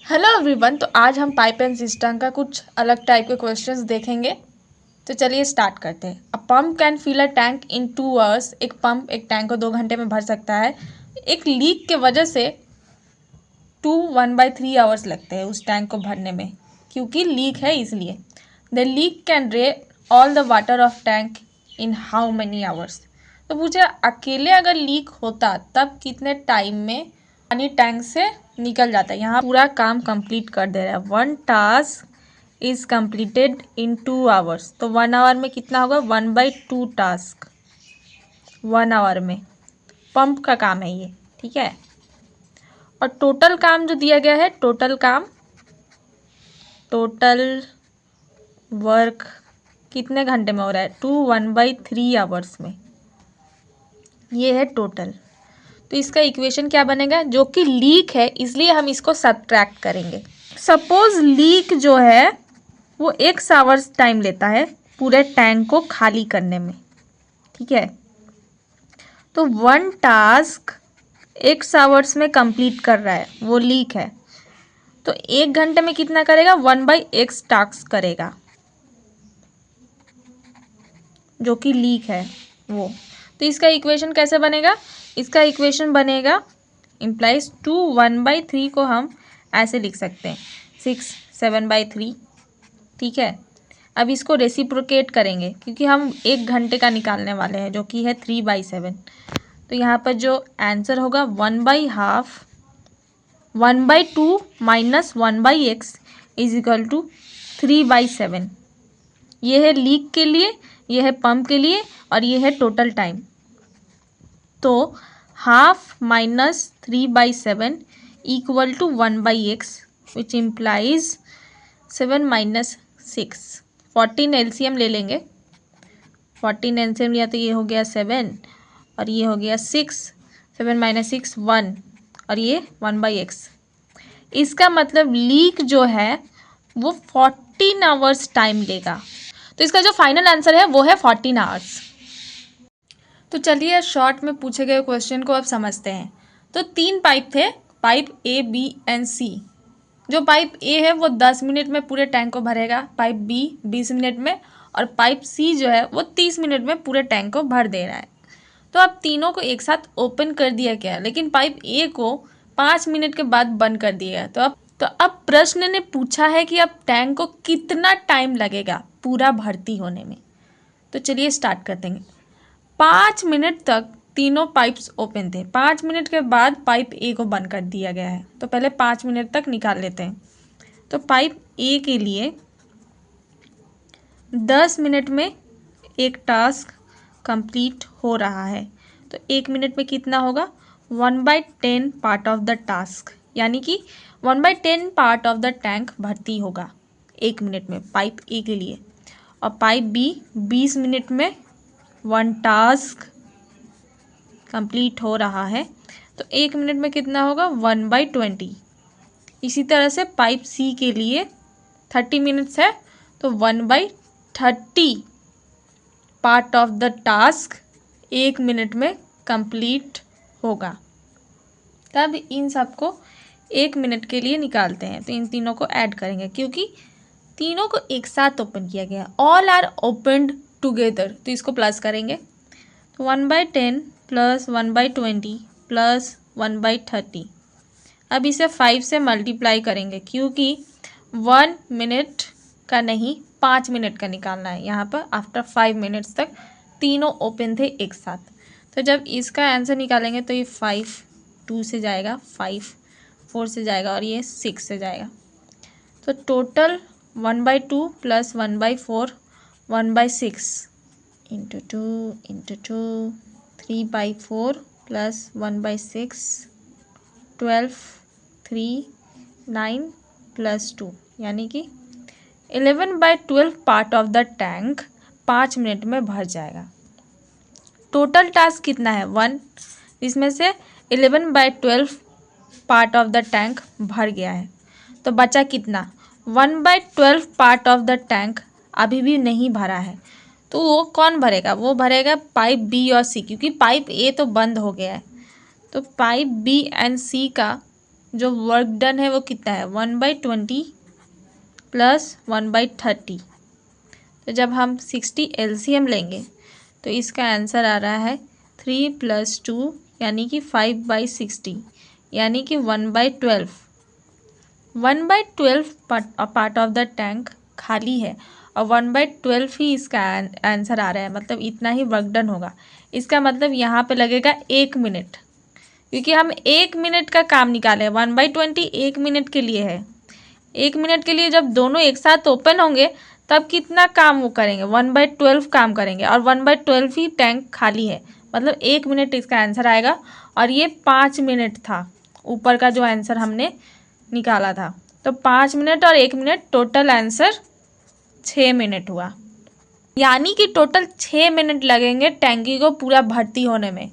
Hello everyone. तो आज हम पाइप एंड सिस्टम का कुछ अलग टाइप के क्वेश्चंस देखेंगे। तो चलिए स्टार्ट करते हैं। A pump can fill a tank in 2 hours. एक पंप एक टैंक को 2 घंटे में भर सकता है। एक लीक के वजह से 1/3 आवर्स लगते हैं उस टैंक को भरने में, क्योंकि लीक है इसलिए। The leak can drain all the water of tank in how many hours. तो पूछे अकेले अगर लीक होता तब कितने टाइम में पानी टैंक से निकल जाता है। यहाँ पूरा काम कंप्लीट कर दे रहा है। 1 task is completed in 2 hours. तो 1 आवर में कितना होगा? 1/2 टास्क 1 आवर में। पंप का काम है ये, ठीक है। और टोटल काम जो दिया गया है, टोटल वर्क कितने घंटे में हो रहा है? 1/3 आवर्स में। ये है टोटल। तो इसका इक्वेशन क्या बनेगा? जो कि लीक है इसलिए हम इसको सब्ट्रैक्ट करेंगे। सपोज लीक जो है वो 1 आवर्स टाइम लेता है पूरे टैंक को खाली करने में, ठीक है। तो 1 टास्क 1 आवर्स में कंप्लीट कर रहा है, वो लीक है। तो 1 घंटे में कितना करेगा? 1/x टास्क करेगा, जो कि लीक है वो। तो इसका इक्वेशन कैसे बनेगा? इसका इक्वेशन बनेगा इम्प्लाइज 2 1/3 को हम ऐसे लिख सकते हैं 6 7/3, ठीक है। अब इसको रेसिप्रोकेट करेंगे क्योंकि हम 1 घंटे का निकालने वाले हैं, जो कि है 3/7। तो यहाँ पर जो आंसर होगा 1/2 1/2 minus 1/x is equal to 3/7। ये है लीक के लिए, ये है पंप के लिए, और ये है टोटल टाइम। तो 1/2 minus 3/7 equal to 1/x, which implies 7 minus 6। 14 LCM ले लेंगे। 14 एलसीएम लिया तो ये हो गया 7 और ये हो गया 6। 7 माइनस 6 1 और ये 1/x। इसका मतलब लीक जो है वो 14 आवर्स टाइम लेगा। तो इसका जो फाइनल आंसर है वो है 14 आवर्स। तो चलिए शॉर्ट में पूछे गए क्वेश्चन को अब समझते हैं। तो 3 पाइप थे, पाइप ए बी एंड सी। जो पाइप ए है वो 10 मिनट में पूरे टैंक को भरेगा, पाइप बी 20 मिनट में, और पाइप सी जो है वो 30 मिनट में पूरे टैंक को भर दे रहा है। तो अब तीनों को एक साथ ओपन कर दिया गया, लेकिन पाइप ए को 5 मिनट के बाद बंद कर दिया गया। तो अब प्रश्न ने पूछा है कि अब टैंक को कितना टाइम लगेगा पूरा भर्ती होने में। तो चलिए स्टार्ट करते हैं। 5 मिनट तक तीनों पाइप्स ओपन थे। 5 मिनट के बाद पाइप ए को बंद कर दिया गया है। तो पहले 5 मिनट तक निकाल लेते हैं। तो पाइप ए के लिए 10 मिनट में एक टास्क कंप्लीट हो रहा है। तो 1 मिनट में कितना होगा? 1/10 पार्ट ऑफ द टास्क, यानी कि 1/10 पार्ट ऑफ द टैंक भर्ती होगा 1 मिनट में पाइप ए के लिए। और पाइप बी 20 मिनट में 1 टास्क कंप्लीट हो रहा है। तो 1 मिनट में कितना होगा? 1/20। इसी तरह से पाइप सी के लिए 30 मिनट्स है, तो 1/30 part of the task 1 minute में कंप्लीट होगा। तब इन सबको 1 मिनट के लिए निकालते हैं। तो इन तीनों को ऐड करेंगे क्योंकि तीनों को एक साथ ओपन किया गया। ऑल आर ओपनड टुगेदर, तो इसको प्लस करेंगे। तो 1/10 प्लस 1/20 प्लस 1/30। अब इसे 5 से मल्टीप्लाई करेंगे क्योंकि 1 मिनट का नहीं 5 मिनट का निकालना है। यहाँ पर आफ्टर 5 मिनट्स तक तीनों ओपन थे एक साथ। तो जब इसका आंसर निकालेंगे तो ये 5 2 से जाएगा, 5 4 से जाएगा और ये 6 से जाएगा। तो total 1/2 plus 1/4 1/6 into 2 3/4 plus 1/6 12 3 9 plus 2, यानी कि 11/12 part of the tank 5 minute में भर जाएगा। टोटल टास्क कितना है? 1। इसमें से 11/12 पार्ट ऑफ द टैंक भर गया है। तो बचा कितना? 1/12 पार्ट ऑफ द टैंक अभी भी नहीं भरा है। तो वो कौन भरेगा? वो भरेगा पाइप बी और सी, क्योंकि पाइप ए तो बंद हो गया है। तो पाइप बी एंड सी का जो वर्क डन है वो कितना है 1/20 प्लस 1/30। तो जब हम 60 LCM लेंगे तो इसका आंसर आ रहा है 3 + 2 यानी कि 5/60 यानी कि 1/12। 1/12 पार्ट ऑफ द टैंक खाली है और 1/12 ही इसका आंसर आ रहा है, मतलब इतना ही वर्क डन होगा। इसका मतलब यहाँ पे लगेगा 1 मिनट, क्योंकि हम 1 मिनट का काम निकाले। 1/20 1 मिनट के लिए है। 1 मिनट के लिए जब दोनों एक साथ ओपन होंगे तब कितना काम वो करेंगे 1/12 काम करेंगे, और 1/12 ही टैंक खाली है, मतलब 1 मिनट इसका आंसर आएगा। और ये 5 मिनट था ऊपर का जो आंसर हमने निकाला था। तो 5 मिनट और 1 मिनट टोटल आंसर 6 मिनट हुआ, यानी कि टोटल 6 मिनट लगेंगे टैंकी को पूरा भर्ती होने में।